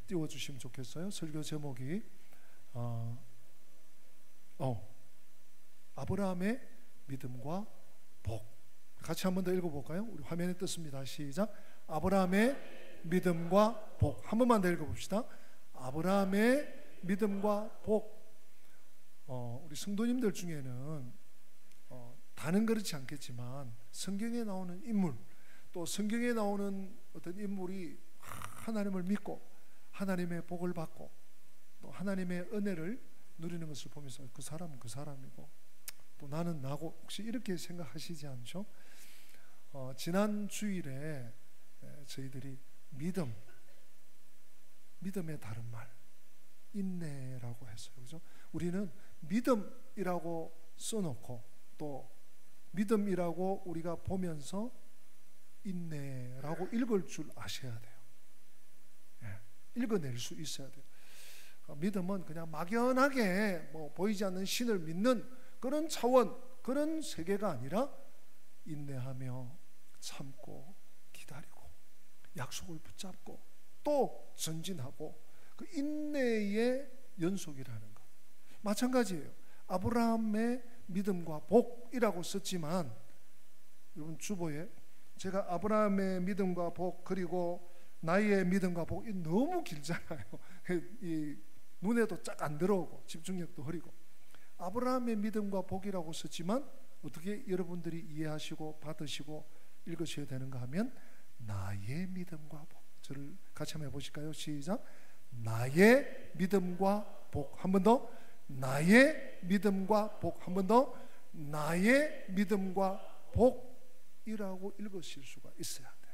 띄워주시면 좋겠어요. 설교 제목이 아브라함의 믿음과 복. 같이 한 번 더 읽어볼까요? 우리 화면에 떴습니다. 시작. 아브라함의 믿음과 복. 한 번만 더 읽어봅시다. 아브라함의 믿음과 복. 우리 성도님들 중에는 다는 그렇지 않겠지만 성경에 나오는 인물, 또 성경에 나오는 어떤 인물이 하나님을 믿고 하나님의 복을 받고 또 하나님의 은혜를 누리는 것을 보면서 그 사람은 그 사람이고 또 나는 나고, 혹시 이렇게 생각하시지 않죠? 지난 주일에 저희들이 믿음의 다른 말, 인내라고 했어요. 그죠? 우리는 믿음이라고 써놓고 또 믿음이라고 우리가 보면서 인내라고 읽을 줄 아셔야 돼요. 읽어낼 수 있어야 돼요. 믿음은 그냥 막연하게 보이지 않는 신을 믿는 그런 차원, 그런 세계가 아니라 인내하며 참고 기다리고 약속을 붙잡고 또 전진하고, 그 인내의 연속이라는 것. 마찬가지예요. 아브라함의 믿음과 복이라고 썼지만, 여러분 주보에 제가 아브라함의 믿음과 복 그리고 나의 믿음과 복이 너무 길잖아요. 이 눈에도 쫙 안 들어오고 집중력도 흐리고. 아브라함의 믿음과 복이라고 썼지만 어떻게 여러분들이 이해하시고 받으시고 읽으셔야 되는가 하면 나의 믿음과 복. 저를 같이 한번 해보실까요? 시작. 나의 믿음과 복. 한 번 더. 나의 믿음과 복. 한 번 더. 나의 믿음과 복이라고 읽으실 수가 있어야 돼요.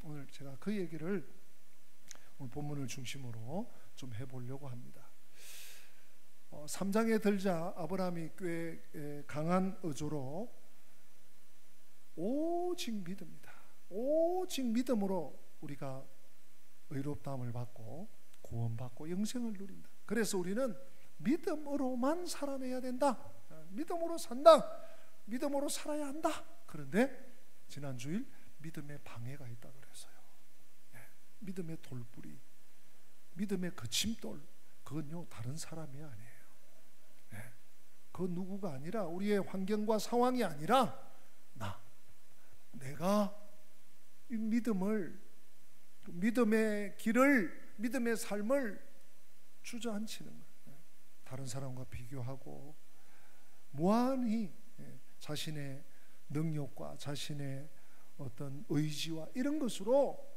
오늘 제가 그 얘기를 오늘 본문을 중심으로 좀 해보려고 합니다. 3장에 들자 아브라함이 꽤 강한 어조로 오직 믿음이다, 오직 믿음으로 우리가 의롭다함을 받고 구원받고 영생을 누린다. 그래서 우리는 믿음으로만 살아내야 된다. 믿음으로 산다. 믿음으로 살아야 한다. 그런데 지난 주일 믿음의 방해가 있다 그랬어요. 믿음의 돌뿌리, 믿음의 거침돌, 그건요 다른 사람이 아니에요. 그 누구가 아니라, 우리의 환경과 상황이 아니라 내가 이 믿음의 길을, 믿음의 삶을 주저앉히는 거예요. 다른 사람과 비교하고 무한히 자신의 능력과 자신의 어떤 의지와 이런 것으로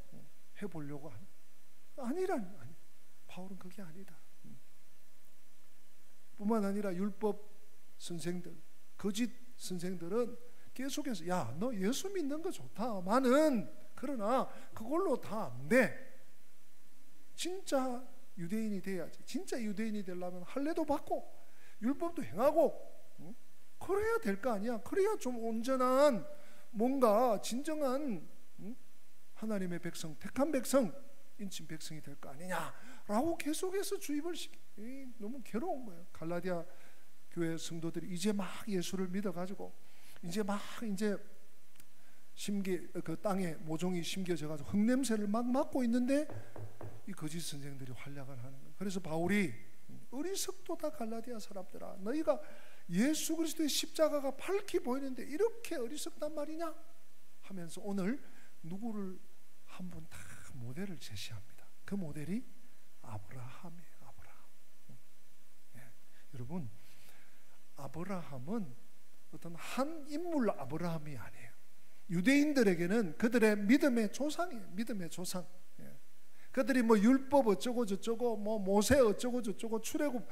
해보려고 하는, 아니, 바울은 그게 아니다. 뿐만 아니라 율법 선생들, 거짓 선생들은 계속해서 야, 너 예수 믿는 거 좋다마는 그러나 그걸로 다 안 돼. 진짜 유대인이 돼야지. 진짜 유대인이 되려면 할례도 받고 율법도 행하고 그래야 될 거 아니야. 그래야 좀 온전한, 뭔가 진정한 하나님의 백성, 택한 백성, 인친 백성이 될 거 아니냐라고 계속해서 주입을 너무 괴로운 거예요. 갈라디아 교회 성도들이 이제 막 예수를 믿어가지고 이제 그 땅에 모종이 심겨져가지고 흙냄새를 막 맡고 있는데 이 거짓 선생들이 활약을 하는 거예요. 그래서 바울이 어리석도다 갈라디아 사람들아, 너희가 예수 그리스도의 십자가가 밝히 보이는데 이렇게 어리석단 말이냐 하면서 오늘 누구를 한 분 다 모델을 제시합니다. 그 모델이 아브라함이에요. 여러분, 아브라함은 어떤 한 인물 아브라함이 아니에요. 유대인들에게는 그들의 믿음의 조상이에요. 믿음의 조상. 그들이 율법 어쩌고 저쩌고 모세 어쩌고 저쩌고 출애굽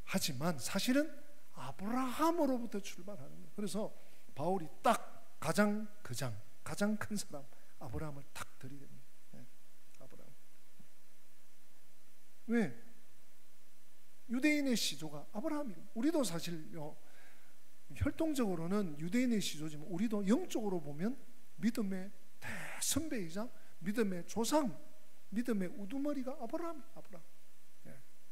하지만 사실은 아브라함으로부터 출발하는 거예요. 그래서 바울이 딱 가장 큰 사람 아브라함을 딱 들이댑니다. 아브라함. 왜? 유대인의 시조가 아브라함이고, 우리도 사실요 혈통적으로는 유대인의 시조지만 우리도 영적으로 보면 믿음의 대선배이자 믿음의 조상, 믿음의 우두머리가 아브라함.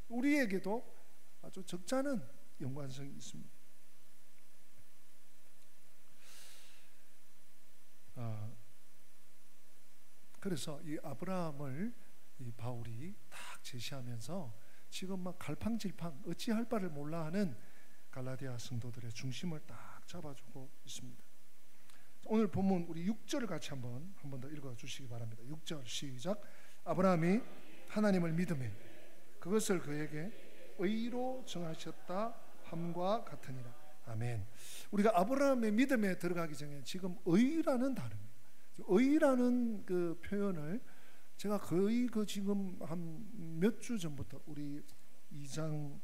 우리에게도 아주 적잖은 연관성이 있습니다. 그래서 이 아브라함을 이 바울이 딱 제시하면서 지금 막 갈팡질팡 어찌할 바를 몰라하는 갈라디아 성도들의 중심을 딱 잡아주고 있습니다. 오늘 본문 우리 6절을 같이 한번 더 읽어주시기 바랍니다. 6절 시작. 아브라함이 하나님을 믿음에 그것을 그에게 의로 정하셨다 함과 같으니라. 아멘. 우리가 아브라함의 믿음에 들어가기 전에 지금 의라는 단어입니다. 의라는 그 표현을 제가 거의 그 지금 한 몇 주 전부터 우리 2장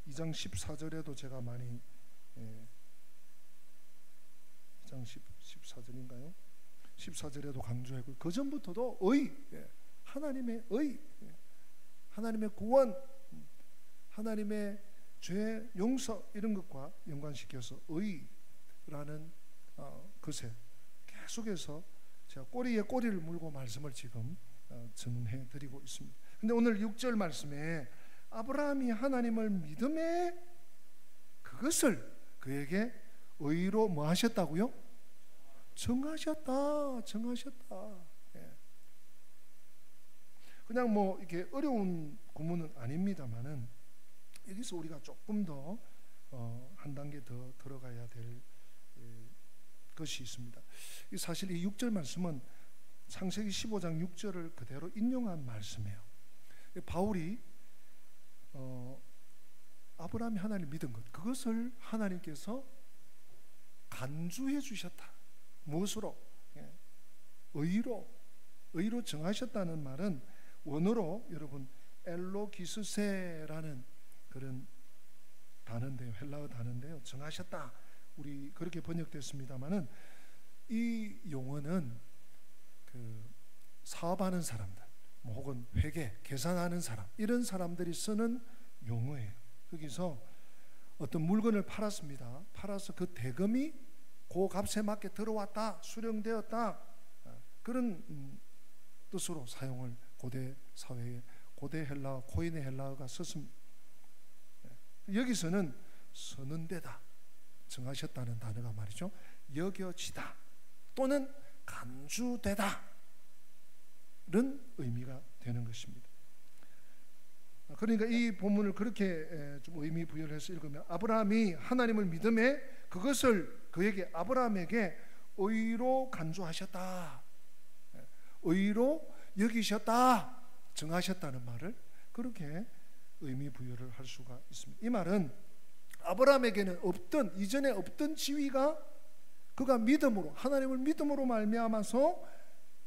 14절에도 제가 많이 2장 14절인가요? 14절에도 강조했고 그 전부터도 의, 하나님의 의, 하나님의 구원, 하나님의 죄 용서 이런 것과 연관시켜서 의라는 것에 계속해서 제가 꼬리에 꼬리를 물고 말씀을 지금 전해 드리고 있습니다. 근데 오늘 6절 말씀에 아브라함이 하나님을 믿음에 그것을 그에게 의로 뭐 하셨다고요? 정하셨다. 그냥 뭐 이렇게 어려운 구문은 아닙니다만은 여기서 우리가 조금 더 한 단계 더 들어가야 될 것이 있습니다. 사실 이 6절 말씀은 창세기 15장 6절을 그대로 인용한 말씀이에요. 바울이 아브라함이 하나님을 믿은 것, 그것을 하나님께서 간주해 주셨다. 무엇으로? 의로 정하셨다는 말은 원어로 여러분 엘로기스세라는 그런 단어인데요, 헬라어 단어인데요, 정하셨다. 우리 그렇게 번역됐습니다만은 이 용어는 그 사업하는 사람들, 뭐 혹은 회계, 계산하는 사람, 이런 사람들이 쓰는 용어예요. 거기서 어떤 물건을 팔았습니다. 팔아서 그 대금이 그 값에 맞게 들어왔다, 수령되었다, 그런 뜻으로 사용을 고대 사회에 고대 헬라어, 코인의 헬라어가 썼습니다. 여기서는 서는 데다, 정하셨다는 단어가 말이죠, 여겨지다 또는 간주되다 이런 의미가 되는 것입니다. 그러니까 이 본문을 그렇게 좀 의미 부여를 해서 읽으면 아브라함이 하나님을 믿음에 그것을 그에게 아브라함에게 의로 간주하셨다, 의로 여기셨다, 정하셨다는 말을 그렇게 의미 부여를 할 수가 있습니다. 이 말은 아브라함에게는 없던, 이전에 없던 지위가 그가 믿음으로, 하나님을 믿음으로 말미암아서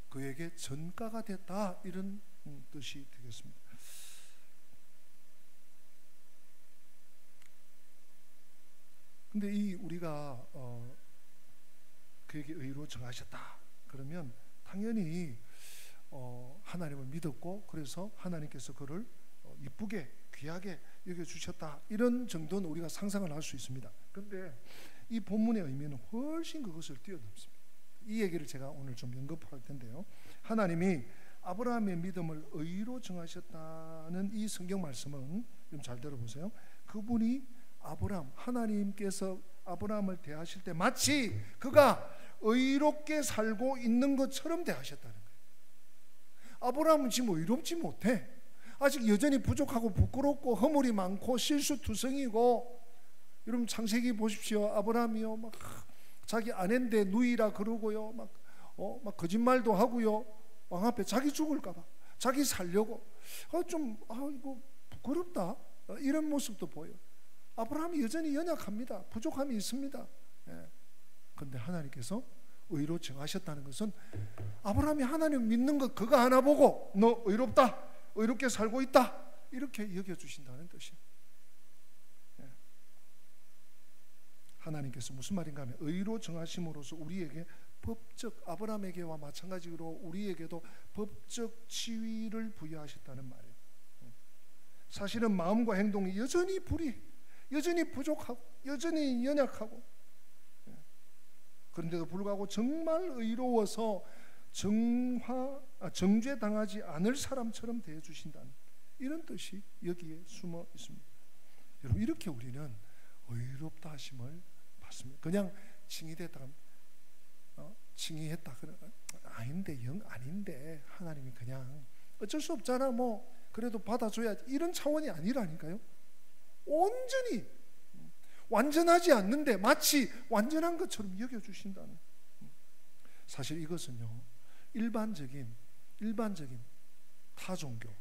그에게 전가가 됐다, 이런 뜻이 되겠습니다. 근데 이 우리가 그에게 의로 정하셨다 그러면 당연히 하나님을 믿었고 그래서 하나님께서 그를 이쁘게 귀하게 여겨주셨다, 이런 정도는 우리가 상상을 할 수 있습니다. 그런데 이 본문의 의미는 훨씬 그것을 뛰어넘습니다. 이 얘기를 제가 오늘 좀 언급할 텐데요, 하나님이 아브라함의 믿음을 의로 정하셨다는 이 성경 말씀은 좀 잘 들어보세요. 그분이 하나님께서 아브라함을 대하실 때 마치 그가 의롭게 살고 있는 것처럼 대하셨다는 거예요. 아브라함은 지금 의롭지 못해. 아직 여전히 부족하고 부끄럽고 허물이 많고 실수투성이고, 여러분 창세기 보십시오. 아브라함이요 막 자기 아내인데 누이라 그러고요, 막 거짓말도 하고요, 왕 앞에 자기 죽을까봐 자기 살려고 이거 부끄럽다, 이런 모습도 보여요. 아브라함이 여전히 연약합니다. 부족함이 있습니다. 그런데 하나님께서 의로 정하셨다는 것은 아브라함이 하나님 믿는 것 그거 하나 보고 너 의롭다, 의롭게 살고 있다, 이렇게 여겨주신다는 뜻이에요. 하나님께서 무슨 말인가 하면 의로 정하심으로써 우리에게 법적, 아브라함에게와 마찬가지로 우리에게도 법적 지위를 부여하셨다는 말이에요. 사실은 마음과 행동이 여전히 여전히 부족하고 여전히 연약하고, 그런데도 불구하고 정말 의로워서 정죄당하지 않을 사람처럼 대해주신다는 이런 뜻이 여기에 숨어 있습니다. 여러분, 이렇게 우리는 의롭다 하심을 받습니다. 그냥 칭의됐다 칭의했다. 아닌데, 영 아닌데 하나님이 그냥 어쩔 수 없잖아, 뭐 그래도 받아줘야지, 이런 차원이 아니라니까요. 온전히 완전하지 않는데 마치 완전한 것처럼 여겨주신다는. 사실 이것은요, 일반적인 타종교에서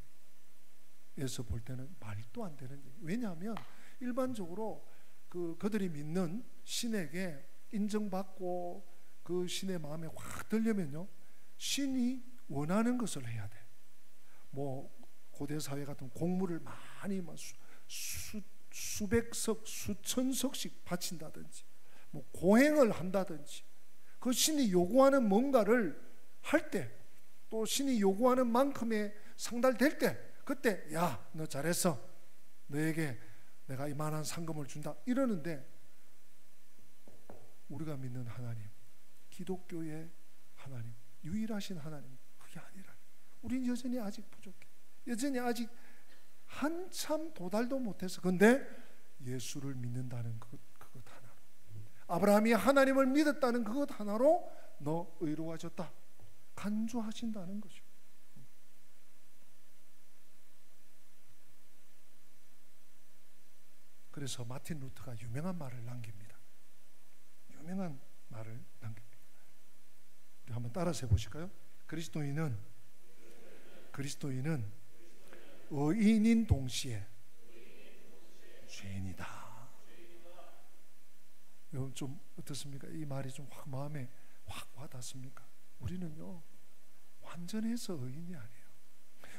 볼 때는 말도 안 되는 얘기예요. 왜냐하면 일반적으로 그들이 믿는 신에게 인정받고 그 신의 마음에 확 들려면요, 신이 원하는 것을 해야 돼. 뭐 고대 사회 같은 공물을 많이 수백 석, 수천 석씩 바친다든지, 뭐 고행을 한다든지, 그 신이 요구하는 뭔가를 할 때, 또 신이 요구하는 만큼의 상달될 때, 그때 야, 너 잘했어, 너에게 내가 이만한 상금을 준다, 이러는데, 우리가 믿는 하나님, 기독교의 하나님, 유일하신 하나님, 그게 아니라 우린 여전히 아직 부족해. 여전히 아직 한참 도달도 못해서. 근데 예수를 믿는다는 그것 하나로, 아브라함이 하나님을 믿었다는 그것 하나로 너 의로워졌다 간주하신다는 것이죠. 그래서 마틴 루터가 유명한 말을 남깁니다. 유명한 말을 남깁니다. 우리 한번 따라서 해보실까요? 그리스도인은 의인인 동시에 죄인이다. 여러분 좀 어떻습니까? 이 말이 좀 확 마음에 확 와닿습니까? 우리는요, 완전해서 의인이 아니에요.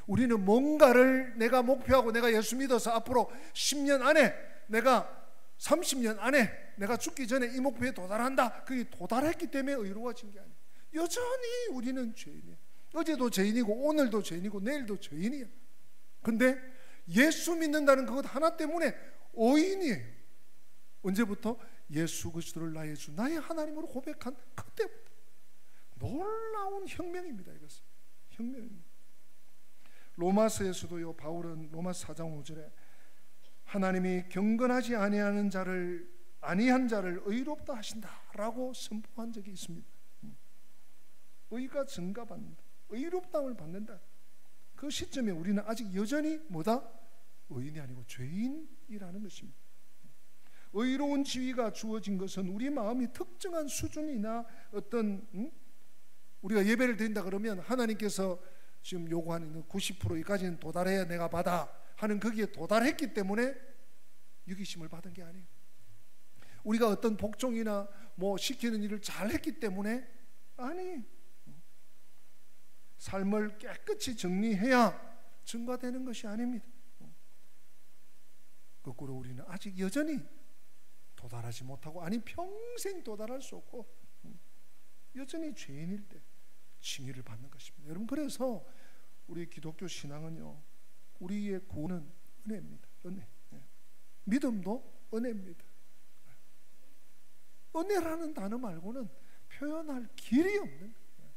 우리는 뭔가를 내가 목표하고 내가 예수 믿어서 앞으로 10년 안에, 내가 30년 안에, 내가 죽기 전에 이 목표에 도달한다, 그게 도달했기 때문에 의로워진 게 아니에요. 여전히 우리는 죄인이에요. 어제도 죄인이고 오늘도 죄인이고 내일도 죄인이에요. 근데 예수 믿는다는 그것 하나 때문에 의인이에요. 언제부터? 예수 그리스도를 나의 주, 나의 하나님으로 고백한 그때부터. 놀라운 혁명입니다. 이것은 혁명입니다. 로마서에서도요, 바울은 로마서 4장 5절에 하나님이 경건하지 아니한 자를 의롭다 하신다라고 선포한 적이 있습니다. 의가 증가받는다, 의롭다함을 받는다. 그 시점에 우리는 아직 여전히 뭐다? 의인이 아니고 죄인이라는 것입니다. 의로운 지위가 주어진 것은 우리 마음이 특정한 수준이나 어떤 우리가 예배를 드린다 그러면 하나님께서 지금 요구하는 90%까지는 도달해야 내가 받아 하는 거기에 도달했기 때문에 유기심을 받은 게 아니에요. 우리가 어떤 복종이나 뭐 시키는 일을 잘했기 때문에 아니에요. 삶을 깨끗이 정리해야 증가되는 것이 아닙니다. 거꾸로 우리는 아직 여전히 도달하지 못하고, 아니 평생 도달할 수 없고 여전히 죄인일 때 징의를 받는 것입니다. 여러분, 그래서 우리 기독교 신앙은요, 우리의 구원은 은혜입니다. 은혜. 믿음도 은혜입니다. 은혜라는 단어 말고는 표현할 길이 없는 거예요.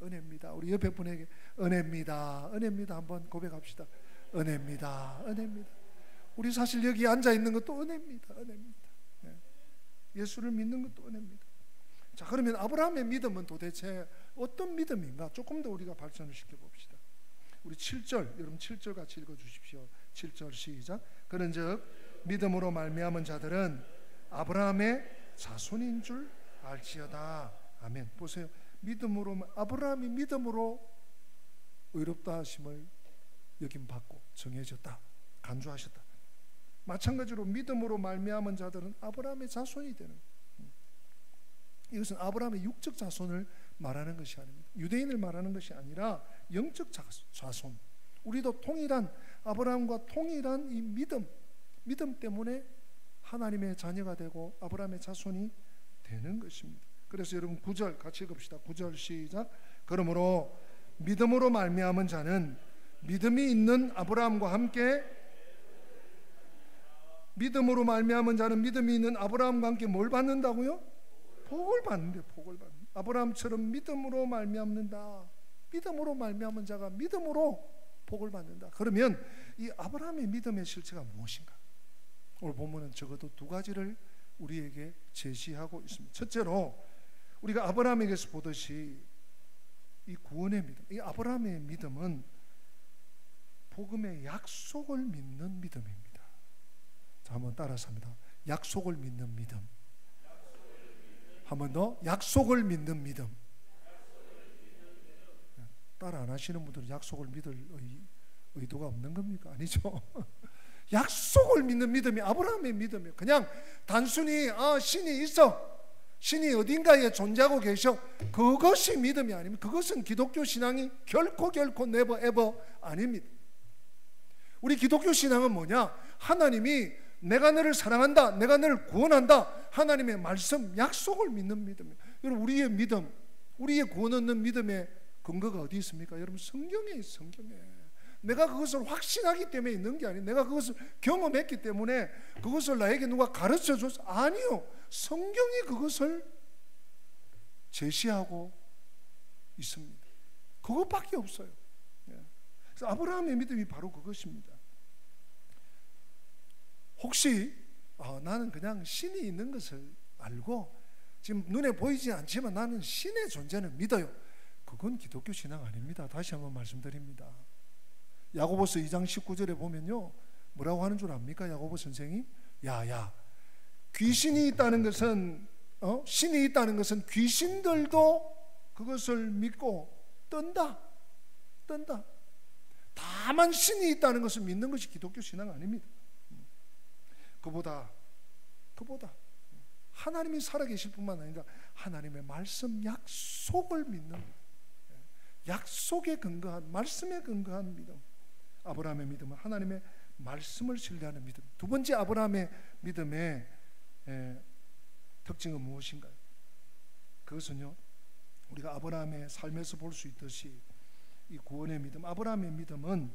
은혜입니다. 우리 옆에 분에게 은혜입니다, 은혜입니다 한번 고백합시다. 은혜입니다, 은혜입니다. 우리 사실 여기 앉아 있는 것도 은혜입니다, 은혜입니다. 예수를 믿는 것도 은혜입니다. 자, 그러면 아브라함의 믿음은 도대체 어떤 믿음인가? 조금 더 우리가 발전을 시켜봅시다. 우리 7절, 여러분 7절 같이 읽어주십시오. 7절 시작. 그런즉 믿음으로 말미암은 자들은 아브라함의 자손인 줄 알지어다. 아멘. 보세요. 믿음으로, 아브라함이 믿음으로 의롭다 하심을 여김받고 정해졌다, 간주하셨다. 마찬가지로 믿음으로 말미암은 자들은 아브라함의 자손이 되는 거예요. 이것은 아브라함의 육적 자손을 말하는 것이 아닙니다. 유대인을 말하는 것이 아니라 영적 자손. 우리도 동일한, 아브라함과 동일한 이 믿음 때문에 하나님의 자녀가 되고 아브라함의 자손이 되는 것입니다. 그래서 여러분 9절 같이 읽읍시다. 9절 시작. 그러므로 믿음으로 말미암은 자는 믿음이 있는 아브라함과 함께, 믿음으로 말미암은 자는 믿음이 있는 아브라함과 함께 뭘 받는다고요? 복을 받는데, 복을 받는. 아브라함처럼 믿음으로 말미암는다. 믿음으로 말미암은 자가 믿음으로 복을 받는다. 그러면 이 아브라함의 믿음의 실체가 무엇인가? 오늘 본문은 적어도 두 가지를 우리에게 제시하고 있습니다. 첫째로 우리가 아브라함에게서 보듯이 이 구원의 믿음, 이 아브라함의 믿음은 복음의 약속을 믿는 믿음입니다. 자, 한번 따라서 합니다. 약속을 믿는 믿음. 한 번 더. 약속을 믿는 믿음. 따라 안 하시는 분들은 약속을 믿을 의도가 없는 겁니까? 아니죠. 약속을 믿는 믿음이 아브라함의 믿음이에요. 그냥 단순히 신이 있어, 신이 어딘가에 존재하고 계셔, 그것이 믿음이 아닙니다. 그것은 기독교 신앙이 결코 never ever 아닙니다. 우리 기독교 신앙은 뭐냐? 하나님이 내가 너를 사랑한다, 내가 너를 구원한다, 하나님의 말씀, 약속을 믿는 믿음이에요. 여러분, 우리의 믿음, 우리의 구원 얻는 믿음의 근거가 어디 있습니까? 여러분, 성경에 있어요. 성경에. 내가 그것을 확신하기 때문에 있는 게 아니에요. 내가 그것을 경험했기 때문에 그것을 나에게 누가 가르쳐줘서, 아니요, 성경이 그것을 제시하고 있습니다. 그것밖에 없어요. 그래서 아브라함의 믿음이 바로 그것입니다. 혹시 나는 그냥 신이 있는 것을 알고 지금 눈에 보이지 않지만 나는 신의 존재는 믿어요, 그건 기독교 신앙 아닙니다. 다시 한번 말씀드립니다. 야고보서 2장 19절에 보면요, 뭐라고 하는 줄 압니까? 야고보 선생이, 야야, 귀신이 있다는 것은 신이 있다는 것은 귀신들도 그것을 믿고 뜬다. 다만 신이 있다는 것을 믿는 것이 기독교 신앙 아닙니다. 그보다 하나님이 살아계실 뿐만 아니라 하나님의 말씀, 약속을 믿는, 약속에 근거한, 말씀에 근거한 믿음. 아브라함의 믿음은 하나님의 말씀을 신뢰하는 믿음. 두 번째 아브라함의 믿음의 특징은 무엇인가요? 그것은요, 우리가 아브라함의 삶에서 볼 수 있듯이 이 구원의 믿음, 아브라함의 믿음은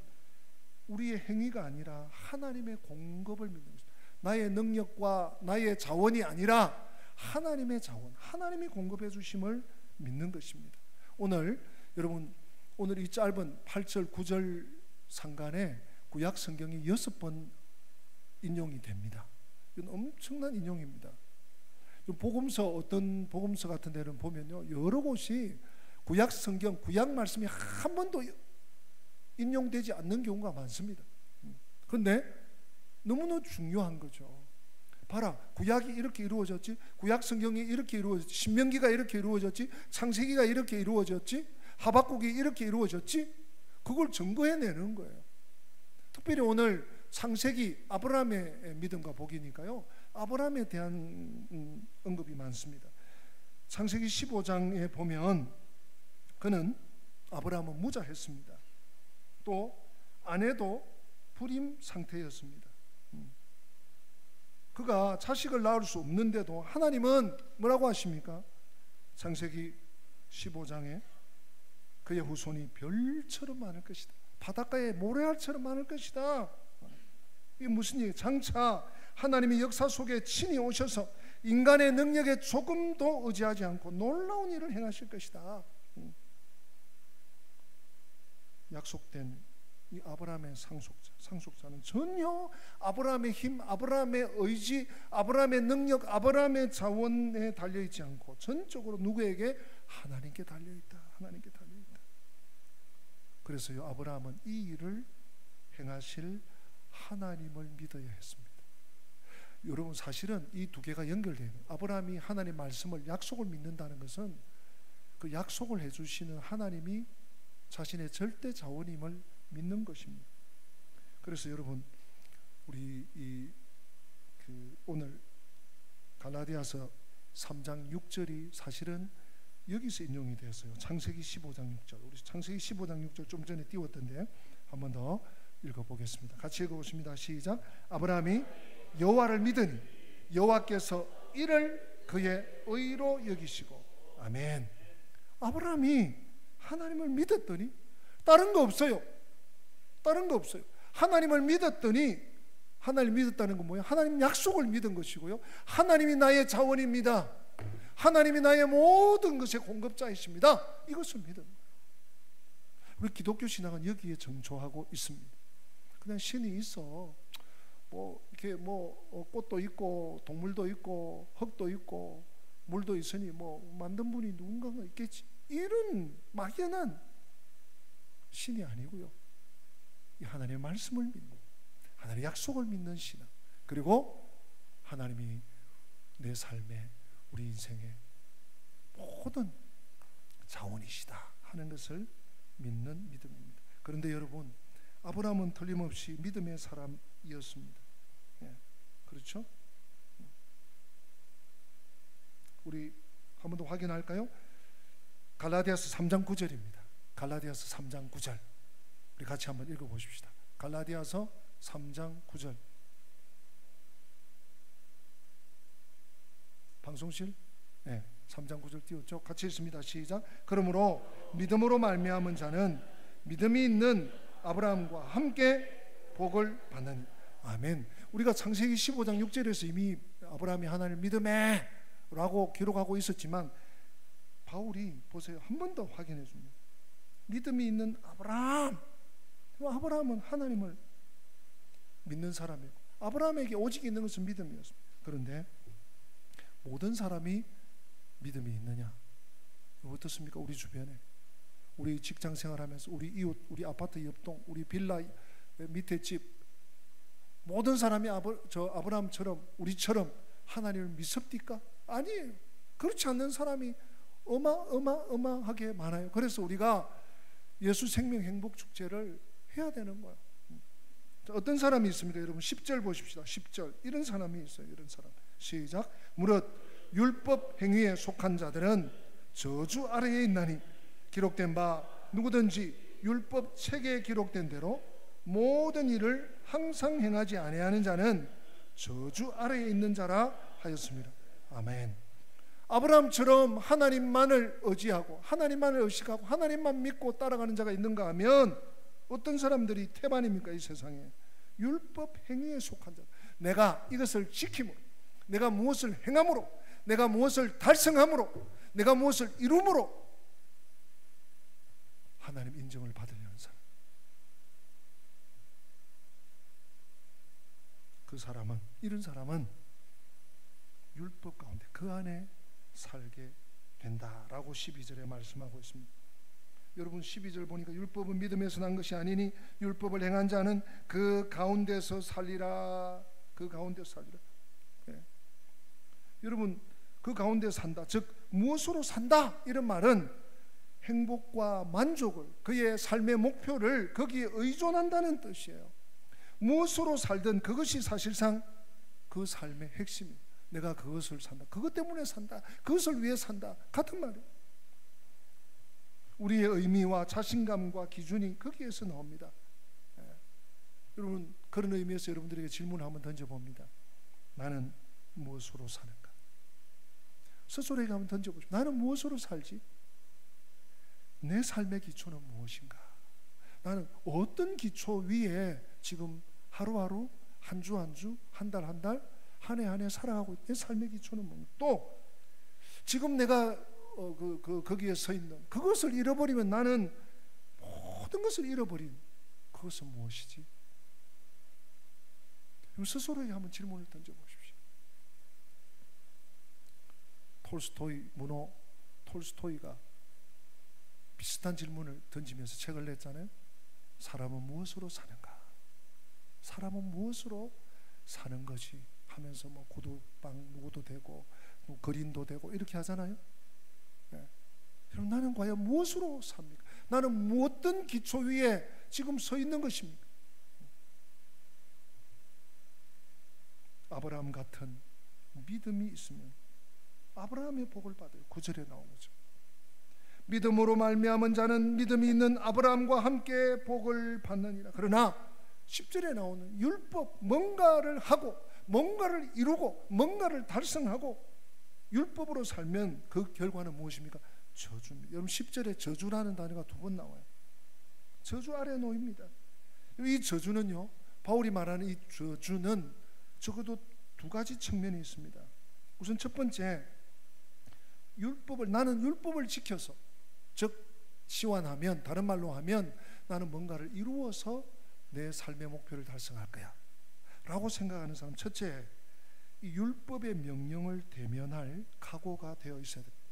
우리의 행위가 아니라 하나님의 공급을 믿는 것입니다. 나의 능력과 나의 자원이 아니라 하나님의 자원, 하나님이 공급해 주심을 믿는 것입니다. 오늘 여러분, 오늘 이 짧은 8절 9절 상간에 구약 성경이 6번 인용이 됩니다. 이건 엄청난 인용입니다. 복음서, 어떤 복음서 같은 데는 보면요, 여러 곳이 구약 성경, 구약 말씀이 한 번도 인용되지 않는 경우가 많습니다. 그런데 너무나 중요한 거죠. 봐라, 구약이 이렇게 이루어졌지, 구약 성경이 이렇게 이루어졌지, 신명기가 이렇게 이루어졌지, 창세기가 이렇게 이루어졌지, 하박국이 이렇게 이루어졌지, 그걸 증거해내는 거예요. 특별히 오늘 창세기, 아브라함의 믿음과 복이니까요, 아브라함에 대한 언급이 많습니다. 창세기 15장에 보면 아브라함은 무자했습니다. 또 아내도 불임 상태였습니다. 그가 자식을 낳을 수 없는데도 하나님은 뭐라고 하십니까? 창세기 15장에 그의 후손이 별처럼 많을 것이다, 바닷가에 모래알처럼 많을 것이다. 이게 무슨 얘기예요? 장차 하나님의 역사 속에 친히 오셔서 인간의 능력에 조금도 의지하지 않고 놀라운 일을 행하실 것이다. 약속된 이 아브라함의 상속자는 전혀 아브라함의 힘, 아브라함의 의지, 아브라함의 능력, 아브라함의 자원에 달려있지 않고 전적으로 누구에게? 하나님께 달려있다. 하나님께 달려있다. 그래서요, 아브라함은 이 일을 행하실 하나님을 믿어야 했습니다. 여러분, 사실은 이 두 개가 연결돼요. 아브라함이 하나님 말씀을, 약속을 믿는다는 것은 그 약속을 해주시는 하나님이 자신의 절대 자원임을 믿는 것입니다. 그래서 여러분, 우리 오늘 갈라디아서 3장 6절이 사실은 여기서 인용이 되었어요. 창세기 15장 6절. 우리 창세기 15장 6절 좀 전에 띄웠던데 한 번 더 읽어보겠습니다. 같이 읽어보십니다. 시작. 아브라함이 여호와를 믿으니 여호와께서 이를 그의 의로 여기시고. 아멘. 아브라함이 하나님을 믿었더니 다른 거 없어요. 다른 거 없어요. 하나님을 믿었더니, 하나님 믿었다는 건 뭐예요? 하나님 약속을 믿은 것이고요, 하나님이 나의 자원입니다, 하나님이 나의 모든 것의 공급자이십니다, 이것을 믿은 거예요. 우리 기독교 신앙은 여기에 정초하고 있습니다. 그냥 신이 있어, 이렇게 꽃도 있고 동물도 있고 흙도 있고 물도 있으니 뭐 만든 분이 누군가가 있겠지. 이런 막연한 신이 아니고요. 이 하나님의 말씀을 믿는, 하나님의 약속을 믿는 신앙, 그리고 하나님이 내 삶에, 우리 인생의 모든 자원이시다 하는 것을 믿는 믿음입니다. 그런데 여러분, 아브라함은 틀림없이 믿음의 사람이었습니다. 예, 그렇죠? 우리 한 번 더 확인할까요? 갈라디아서 3장 9절입니다. 갈라디아서 3장 9절, 우리 같이 한번 읽어보십시다. 갈라디아서 3장 9절. 방송실? 네, 3장 9절 띄웠죠? 같이 읽습니다. 시작. 그러므로 믿음으로 말미암은 자는 믿음이 있는 아브라함과 함께 복을 받느니. 아멘. 우리가 창세기 15장 6절에서 이미 아브라함이 하나님을 믿음에 라고 기록하고 있었지만, 바울이 보세요, 한 번 더 확인해 줍니다. 믿음이 있는 아브라함. 아브라함은 하나님을 믿는 사람이고, 아브라함에게 오직 있는 것은 믿음이었습니다. 그런데 모든 사람이 믿음이 있느냐? 어떻습니까? 우리 주변에, 우리 직장 생활하면서, 우리 이웃, 우리 아파트 옆동, 우리 빌라 밑에 집, 모든 사람이 아브라함처럼, 우리처럼 하나님을 믿습니까? 아니에요. 그렇지 않는 사람이 어마어마하게 많아요. 그래서 우리가 예수 생명 행복 축제를 해야 되는 거예요. 어떤 사람이 있습니까? 여러분 10절 보십시다. 10절. 이런 사람이 있어요. 이런 사람. 시작. 무릇 율법 행위에 속한 자들은 저주 아래에 있나니 기록된 바 누구든지 율법 책에 기록된 대로 모든 일을 항상 행하지 아니하는 자는 저주 아래에 있는 자라 하였습니다. 아멘. 아브라함처럼 하나님만을 의지하고, 하나님만을 의식하고, 하나님만 믿고 따라가는 자가 있는가 하면, 어떤 사람들이 태반입니까? 이 세상에 율법 행위에 속한 자. 내가 이것을 지킴으로, 내가 무엇을 행함으로, 내가 무엇을 달성함으로, 내가 무엇을 이룸으로 하나님 인정을 받으려는 사람. 그 사람은, 이런 사람은 율법 가운데 그 안에 살게 된다라고 12절에 말씀하고 있습니다. 여러분 12절 보니까 율법은 믿음에서 난 것이 아니니 율법을 행한 자는 그 가운데서 살리라. 그 가운데서 살리라. 네. 여러분 그 가운데 산다, 즉 무엇으로 산다, 이런 말은 행복과 만족을, 그의 삶의 목표를 거기에 의존한다는 뜻이에요. 무엇으로 살든 그것이 사실상 그 삶의 핵심입니다. 내가 그것을 산다, 그것 때문에 산다, 그것을 위해 산다, 같은 말이에요. 우리의 의미와 자신감과 기준이 거기에서 나옵니다. 여러분 그런 의미에서 여러분들에게 질문을 한번 던져봅니다. 나는 무엇으로 사는가? 스스로에게 한번 던져보십시오. 나는 무엇으로 살지? 내 삶의 기초는 무엇인가? 나는 어떤 기초 위에 지금 하루하루, 한 주 한 주, 한 달 한 달, 한 해 한 해 살아가고 있는 내 삶의 기초는 뭔가? 또 지금 내가 거기에 서 있는 그것을 잃어버리면 나는 모든 것을 잃어버린 그것은 무엇이지? 스스로에게 한번 질문을 던져보십시오. 톨스토이, 문호 톨스토이가 비슷한 질문을 던지면서 책을 냈잖아요. 사람은 무엇으로 사는가? 사람은 무엇으로 사는 거지? 하면서 뭐 구두방 누구도 되고 뭐 거린도 되고 이렇게 하잖아요. 네. 그럼 나는 과연 무엇으로 삽니까? 나는 어떤 기초 위에 지금 서 있는 것입니까? 아브라함 같은 믿음이 있으면 아브라함의 복을 받아요. 9절에 나온 거죠. 믿음으로 말미암은 자는 믿음이 있는 아브라함과 함께 복을 받느니라. 그러나 10절에 나오는 율법, 뭔가를 하고 뭔가를 이루고 뭔가를 달성하고 율법으로 살면 그 결과는 무엇입니까? 저주입니다. 여러분 10절에 저주라는 단어가 2번 나와요. 저주 아래 놓입니다. 이 저주는요, 바울이 말하는 이 저주는 적어도 2가지 측면이 있습니다. 우선 첫 번째, 나는 율법을 지켜서, 즉 시완하면, 다른 말로 하면 나는 뭔가를 이루어서 내 삶의 목표를 달성할 거야 라고 생각하는 사람, 첫째 이 율법의 명령을 대면할 각오가 되어 있어야 됩니다.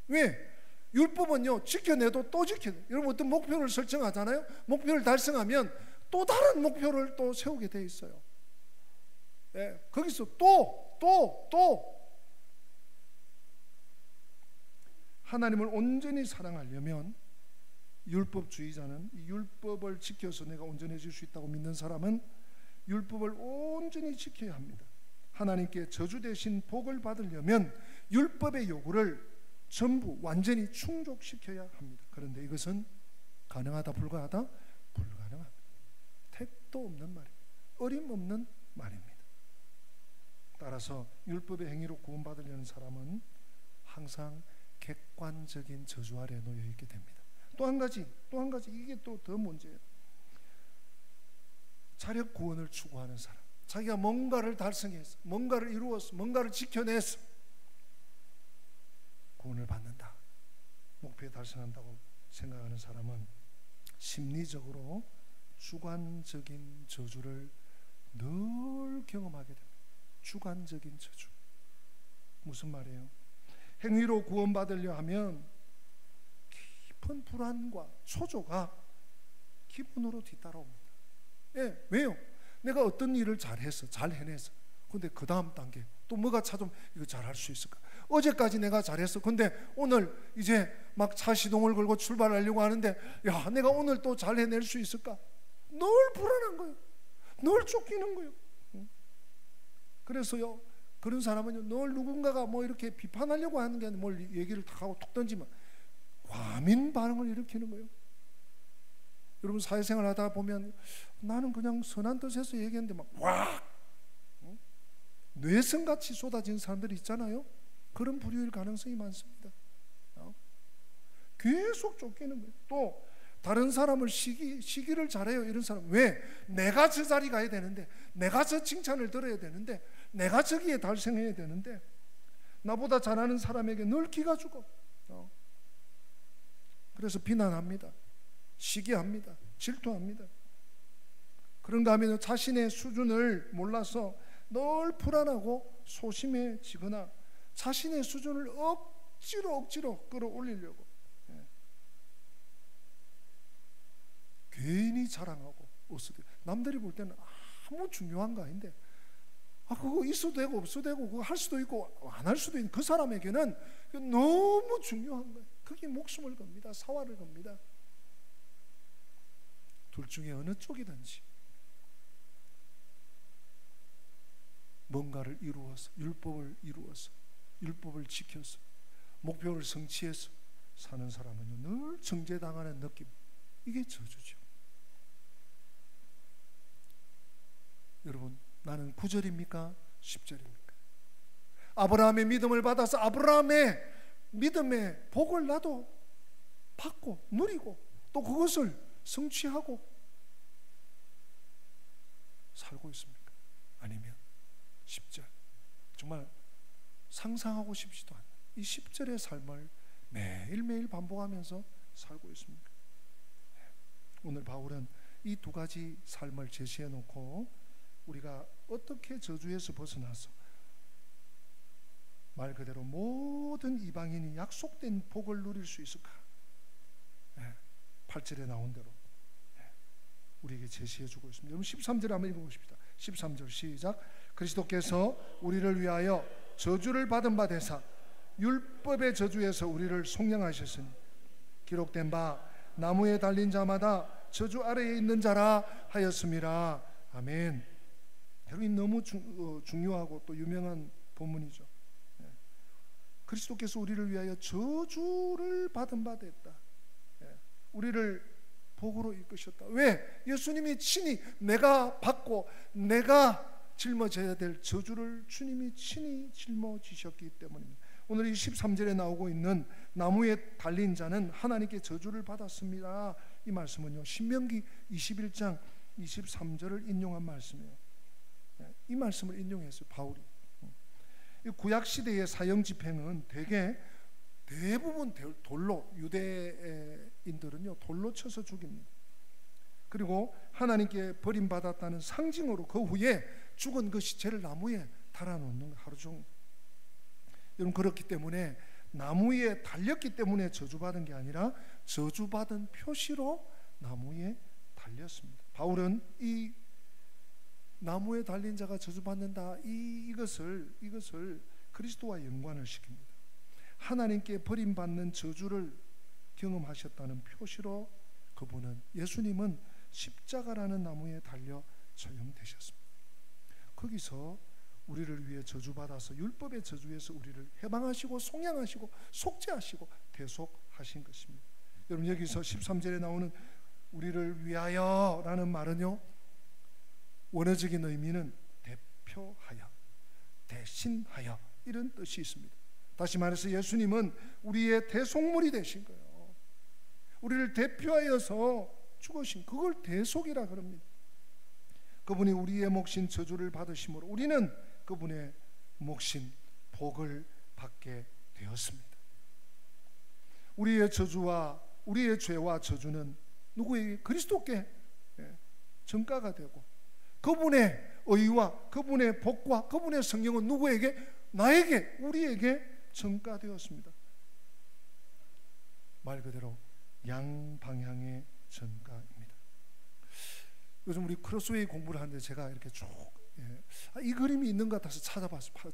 왜? 율법은요 지켜내도 또 지켜야 돼요. 여러분 어떤 목표를 설정하잖아요. 목표를 달성하면 또 다른 목표를 또 세우게 돼 있어요. 예, 거기서 또 하나님을 온전히 사랑하려면 율법주의자는 이 율법을 지켜서 내가 온전해질 수 있다고 믿는 사람은 율법을 온전히 지켜야 합니다. 하나님께 저주 대신 복을 받으려면 율법의 요구를 전부 완전히 충족시켜야 합니다. 그런데 이것은 가능하다 불가하다? 불가능합니다. 택도 없는 말입니다. 어림없는 말입니다. 따라서 율법의 행위로 구원받으려는 사람은 항상 객관적인 저주 아래 놓여 있게 됩니다. 또 한 가지 이게 또 더 문제예요. 자력 구원을 추구하는 사람, 자기가 뭔가를 달성해서 뭔가를 이루어서 뭔가를 지켜내서 구원을 받는다, 목표에 달성한다고 생각하는 사람은 심리적으로 주관적인 저주를 늘 경험하게 됩니다. 주관적인 저주. 무슨 말이에요? 행위로 구원받으려 하면 깊은 불안과 초조가 기본으로 뒤따라옵니다. 예, 왜요? 내가 어떤 일을 잘해서 잘 해내서 근데 그 다음 단계 또 뭐가 찾으면 이거 잘할 수 있을까? 어제까지 내가 잘했어. 근데 오늘 이제 막 차 시동을 걸고 출발하려고 하는데 야, 내가 오늘 또 잘 해낼 수 있을까? 늘 불안한 거예요. 늘 쫓기는 거예요. 그래서요, 그런 사람은요, 늘 누군가가 뭐 이렇게 비판하려고 하는 게 아니라 뭘 얘기를 탁 하고 툭 던지면 과민 반응을 일으키는 거예요. 여러분 사회생활 하다 보면 나는 그냥 선한 뜻에서 얘기했는데 막 와! 뇌성같이 쏟아진 사람들이 있잖아요. 그런 부류일 가능성이 많습니다. 계속 쫓기는 거예요. 또 다른 사람을 시기를 잘해요. 이런 사람 왜? 내가 저 자리 가야 되는데, 내가 저 칭찬을 들어야 되는데, 내가 저기에 달성해야 되는데 나보다 잘하는 사람에게 늘 기가 죽어. 그래서 비난합니다. 시기합니다. 질투합니다. 그런가 하면 자신의 수준을 몰라서 늘 불안하고 소심해지거나 자신의 수준을 억지로 끌어올리려고 괜히 자랑하고 남들이 볼 때는 아무 중요한 거 아닌데 그거 있어도 되고 없어도 되고 그거 할 수도 있고 안 할 수도 있는 그 사람에게는 너무 중요한 거예요. 그게 목숨을 겁니다. 사활을 겁니다. 둘 중에 어느 쪽이든지 뭔가를 이루어서 율법을 지켜서 목표를 성취해서 사는 사람은 늘 정죄당하는 느낌, 이게 저주죠. 여러분, 나는 9절입니까? 10절입니까? 아브라함의 믿음을 받아서 아브라함의 믿음의 복을 나도 받고 누리고 또 그것을 성취하고 살고 있습니까? 아니면 10절, 정말 상상하고 싶지도 않은 이 10절의 삶을 매일매일 반복하면서 살고 있습니까? 오늘 바울은 이 두 가지 삶을 제시해 놓고 우리가 어떻게 저주에서 벗어나서 말 그대로 모든 이방인이 약속된 복을 누릴 수 있을까? 8절에 나온 대로 우리에게 제시해 주고 있습니다. 여러분 13절 한번 읽어보십시다. 13절 시작. 그리스도께서 우리를 위하여 저주를 받은 바 되사 율법의 저주에서 우리를 속량하셨으니 기록된 바 나무에 달린 자마다 저주 아래에 있는 자라 하였음이라. 아멘. 여러분 너무 중요하고 또 유명한 본문이죠. 그리스도께서 우리를 위하여 저주를 받은 바 됐다. 우리를 복으로 이끄셨다. 왜? 예수님이 친히 내가 받고 내가 짊어져야 될 저주를 주님이 친히 짊어지셨기 때문입니다. 오늘 이 13절에 나오고 있는 나무에 달린 자는 하나님께 저주를 받았습니다. 이 말씀은요, 신명기 21장 23절을 인용한 말씀이에요. 이 말씀을 인용했어요, 바울이. 구약 시대의 사형 집행은 대부분 돌로, 유대인들은요 돌로 쳐서 죽입니다. 그리고 하나님께 버림받았다는 상징으로 그 후에 죽은 그 시체를 나무에 달아놓는 하루 종일. 여러분, 그렇기 때문에 나무에 달렸기 때문에 저주받은 게 아니라 저주받은 표시로 나무에 달렸습니다. 바울은 이 나무에 달린 자가 저주받는다, 이것을 그리스도와 연관을 시킵니다. 하나님께 버림받는 저주를 경험하셨다는 표시로 그분은, 예수님은 십자가라는 나무에 달려 처형되셨습니다. 거기서 우리를 위해 저주받아서 율법의 저주에서 우리를 해방하시고 속량하시고 속죄하시고 대속하신 것입니다. 여러분, 여기서 13절에 나오는 우리를 위하여 라는 말은요, 원어적인 의미는 대표하여, 대신하여 이런 뜻이 있습니다. 다시 말해서 예수님은 우리의 대속물이 되신 거예요. 우리를 대표하여서 죽으신, 그걸 대속이라 그럽니다. 그분이 우리의 몫인 저주를 받으심으로 우리는 그분의 몫인 복을 받게 되었습니다. 우리의 저주와 우리의 죄와 저주는 누구에게? 그리스도께 전가가 되고, 그분의 의와 그분의 복과 그분의 성령은 누구에게? 나에게, 우리에게 전가되었습니다. 말 그대로 양방향의 전가입니다. 요즘 우리 크로스웨이 공부를 하는데 제가 이렇게 쭉 이 그림이 있는 것 같아서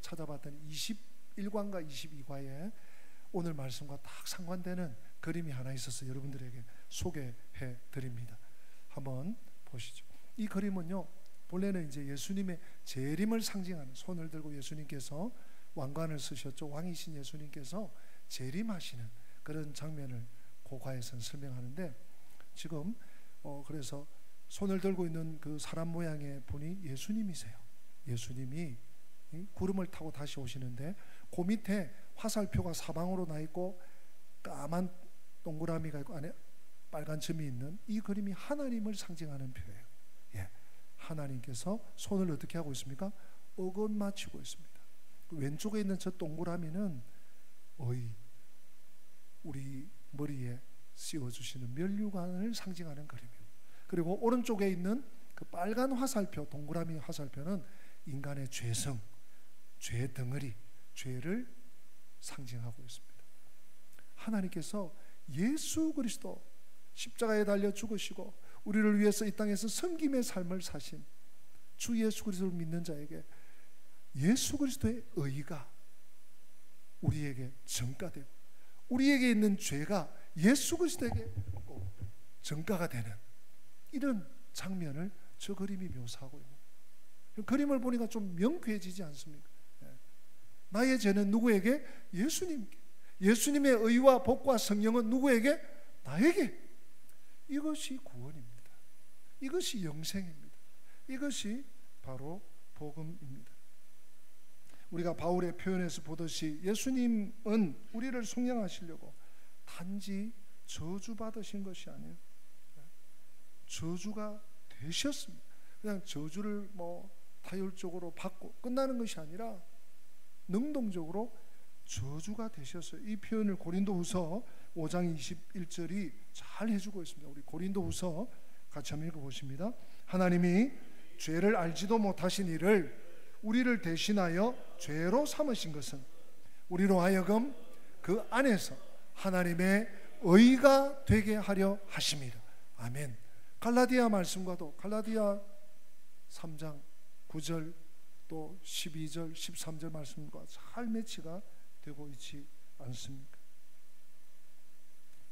찾아봤더니 21과인가 22과에 오늘 말씀과 딱 상관되는 그림이 하나 있어서 여러분들에게 소개해 드립니다. 한번 보시죠. 이 그림은요, 본래는 이제 예수님의 재림을 상징하는, 손을 들고 예수님께서 왕관을 쓰셨죠. 왕이신 예수님께서 재림하시는 그런 장면을 고가에서는 설명하는데, 지금 그래서 손을 들고 있는 그 사람 모양의 분이 예수님이세요. 예수님이 구름을 타고 다시 오시는데, 그 밑에 화살표가 사방으로 나 있고 까만 동그라미가 있고 안에 빨간 점이 있는 이 그림이 하나님을 상징하는 표예요. 하나님께서 손을 어떻게 하고 있습니까? 어긋맞추고 있습니다. 왼쪽에 있는 저 동그라미는 우리 머리에 씌워주시는 면류관을 상징하는 그림이에요. 그리고 오른쪽에 있는 그 빨간 화살표, 동그라미 화살표는 인간의 죄성, 죄 덩어리, 죄를 상징하고 있습니다. 하나님께서 예수 그리스도 십자가에 달려 죽으시고 우리를 위해서 이 땅에서 섬김의 삶을 사신 주 예수 그리스도를 믿는 자에게 예수 그리스도의 의가 우리에게 전가되고, 우리에게 있는 죄가 예수 그리스도에게 전가가 되는 이런 장면을 저 그림이 묘사하고 있는, 그림을 보니까 좀 명쾌해지지 않습니까? 나의 죄는 누구에게? 예수님께. 예수님의 의와 복과 성령은 누구에게? 나에게. 이것이 구원입니다. 이것이 영생입니다. 이것이 바로 복음입니다. 우리가 바울의 표현에서 보듯이 예수님은 우리를 속량하시려고 단지 저주받으신 것이 아니에요. 저주가 되셨습니다. 그냥 저주를 타율적으로 받고 끝나는 것이 아니라 능동적으로 저주가 되셨어요. 이 표현을 고린도후서 5장 21절이 잘 해주고 있습니다. 우리 고린도후서 같이 한번 읽어보십니다. 하나님이 죄를 알지도 못하신 이를 우리를 대신하여 죄로 삼으신 것은 우리로 하여금 그 안에서 하나님의 의가 되게 하려 하심이라. 아멘. 갈라디아 말씀과도 갈라디아 3장 9절 또 12절 13절 말씀과 잘 매치가 되고 있지 않습니까?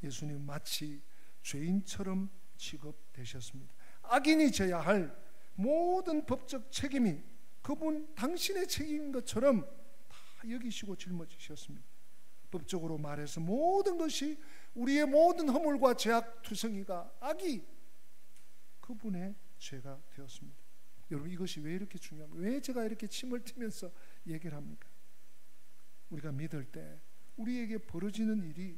예수님 마치 죄인처럼 취급되셨습니다. 악인이 져야 할 모든 법적 책임이 그분 당신의 책임인 것처럼 다 여기시고 짊어지셨습니다. 법적으로 말해서 모든 것이, 우리의 모든 허물과 죄악 투성이가, 악이 그분의 죄가 되었습니다. 여러분, 이것이 왜 이렇게 중요합니까? 왜 제가 이렇게 침을 튀면서 얘기를 합니까? 우리가 믿을 때 우리에게 벌어지는 일이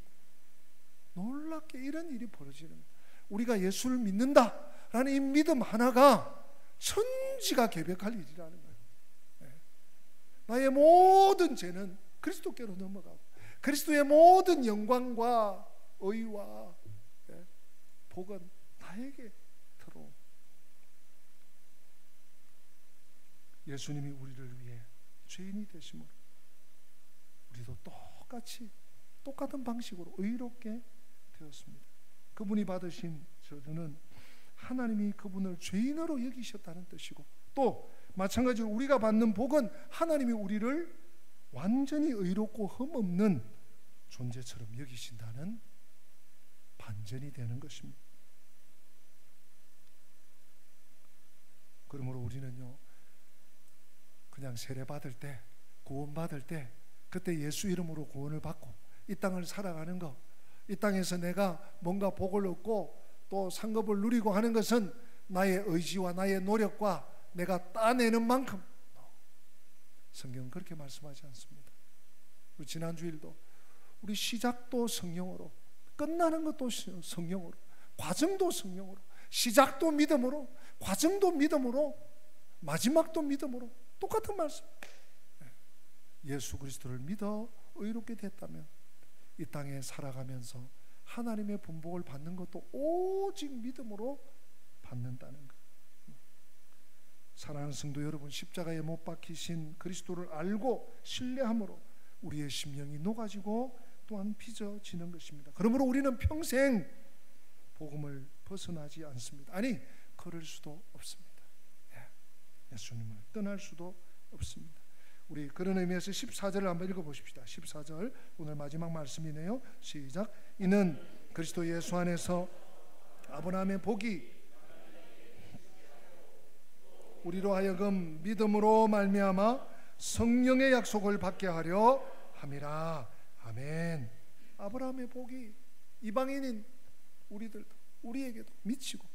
놀랍게 이런 일이 벌어지는 거예요. 우리가 예수를 믿는다라는 이 믿음 하나가 천지가 개벽할 일이라는 거예요. 나의 모든 죄는 그리스도께로 넘어가고 그리스도의 모든 영광과 의와 복은 나에게 들어옵니다. 예수님이 우리를 위해 죄인이 되심으로 우리도 똑같은 방식으로 의롭게 되었습니다. 그분이 받으신 저주는 하나님이 그분을 죄인으로 여기셨다는 뜻이고, 또 마찬가지로 우리가 받는 복은 하나님이 우리를 완전히 의롭고 흠없는 존재처럼 여기신다는 반전이 되는 것입니다. 그러므로 우리는요, 그냥 세례 받을 때, 구원 받을 때, 그때 예수 이름으로 구원을 받고 이 땅을 살아가는 것, 이 땅에서 내가 뭔가 복을 얻고 또 상급을 누리고 하는 것은 나의 의지와 나의 노력과 내가 따내는 만큼, 성경은 그렇게 말씀하지 않습니다. 지난 주일도 우리 시작도 성령으로, 끝나는 것도 성령으로, 과정도 성령으로, 시작도 믿음으로, 과정도 믿음으로, 마지막도 믿음으로, 똑같은 말씀. 예수 그리스도를 믿어 의롭게 됐다면 이 땅에 살아가면서 하나님의 분복을 받는 것도 오직 믿음으로 받는다는 것. 사랑하는 성도 여러분, 십자가에 못 박히신 그리스도를 알고 신뢰함으로 우리의 심령이 녹아지고 또한 빚어지는 것입니다. 그러므로 우리는 평생 복음을 벗어나지 않습니다. 아니, 그럴 수도 없습니다. 예수님을 떠날 수도 없습니다. 우리 그런 의미에서 14절을 한번 읽어보십시다. 14절, 오늘 마지막 말씀이네요. 시작. 이는 그리스도 예수 안에서 아브라함의 복이 우리로 하여금 믿음으로 말미암아 성령의 약속을 받게 하려 함이라. 아멘. 아브라함의 복이 이방인인 우리들도, 우리에게도 미치고,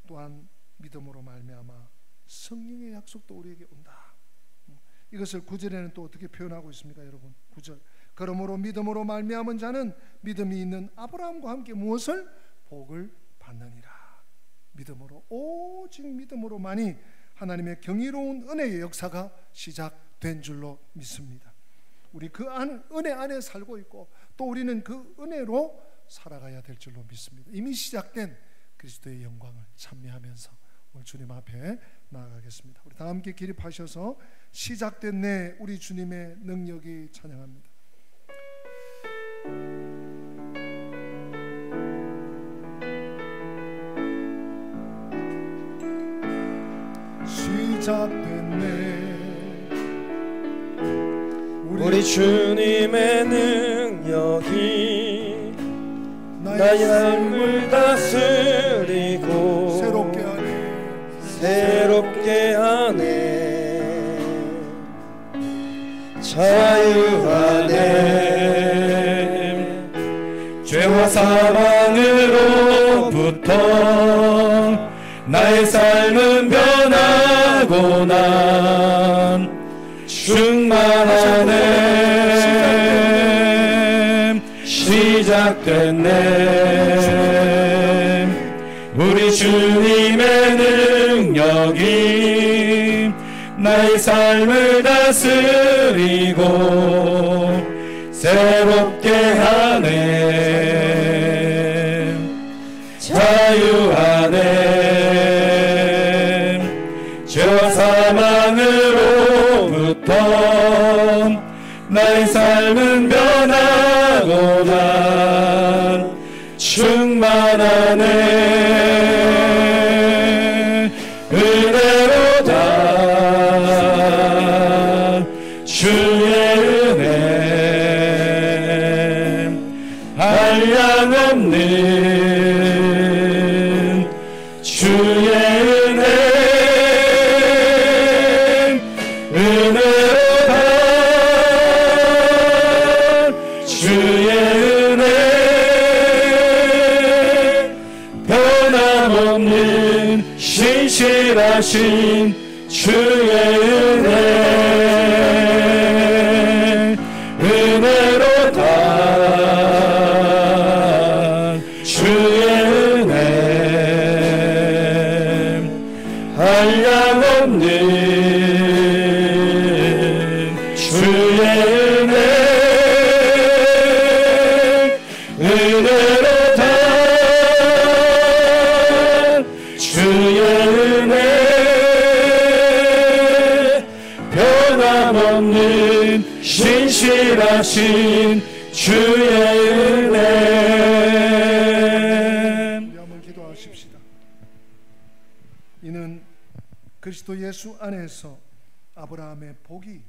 또한 믿음으로 말미암아 성령의 약속도 우리에게 온다. 이것을 9절에는 또 어떻게 표현하고 있습니까, 여러분? 9절. 그러므로 믿음으로 말미암은 자는 믿음이 있는 아브라함과 함께 무엇을? 복을 받느니라. 믿음으로, 오직 믿음으로만이 하나님의 경이로운 은혜의 역사가 시작된 줄로 믿습니다. 우리 그 은혜 안에 살고 있고, 또 우리는 그 은혜로 살아가야 될 줄로 믿습니다. 이미 시작된 그리스도의 영광을 찬미하면서 오늘 주님 앞에 나아가겠습니다. 우리 다 함께 기립하셔서 시작된 내 우리 주님의 능력이 찬양합니다. 시작된 내 우리 주님의 능력이 나의 삶을 다스리고 새롭게 하네. 자유하네. 죄와 사망으로부터 나의 삶은 변하고 난 충만하네. 시작됐네. 우리 주님의 능력이 나의 삶을 다스리고 새롭게 하네. 자유하네. 죄와 사망으로부터 나의 삶은 변하고 난 충만하네. 은혜로다 주의 은혜 한량없는 주의 은혜 은혜로다 주의 은혜 변함없는 신실하신 주의 은혜 은혜로다 주의 은혜 한량없는 주의 은혜 은혜로다 주의 은혜 없는 신실하신 주의 은혜. 우리 한번 기도하십시다. 이는 그리스도 예수 안에서 아브라함의 복이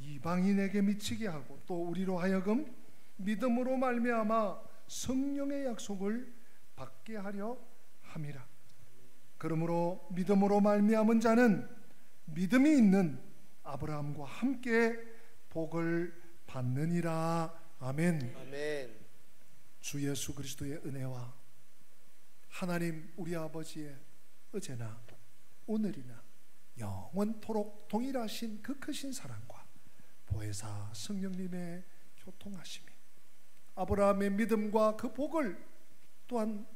이방인에게 미치게 하고 또 우리로 하여금 믿음으로 말미암아 성령의 약속을 받게 하려 함이라. 그러므로 믿음으로 말미암은 자는 믿음이 있는 아브라함과 함께 복을 받느니라. 아멘. 아멘. 주 예수 그리스도의 은혜와 하나님 우리 아버지의 어제나 오늘이나 영원토록 동일하신 그 크신 사랑과 보혜사 성령님의 교통하심이 아브라함의 믿음과 그 복을 또한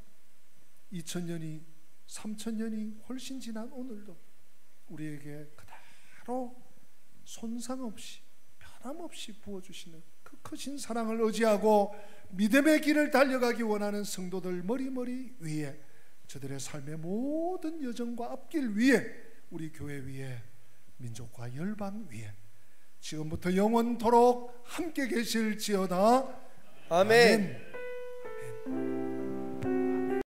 2000년이 3000년이 훨씬 지난 오늘도 우리에게 그대로 손상 없이 변함없이 부어주시는 그 크신 사랑을 의지하고 믿음의 길을 달려가기 원하는 성도들 머리머리 위에 저들의 삶의 모든 여정과 앞길 위에 우리 교회 위에 민족과 열방 위에 지금부터 영원토록 함께 계실지어다. 아멘.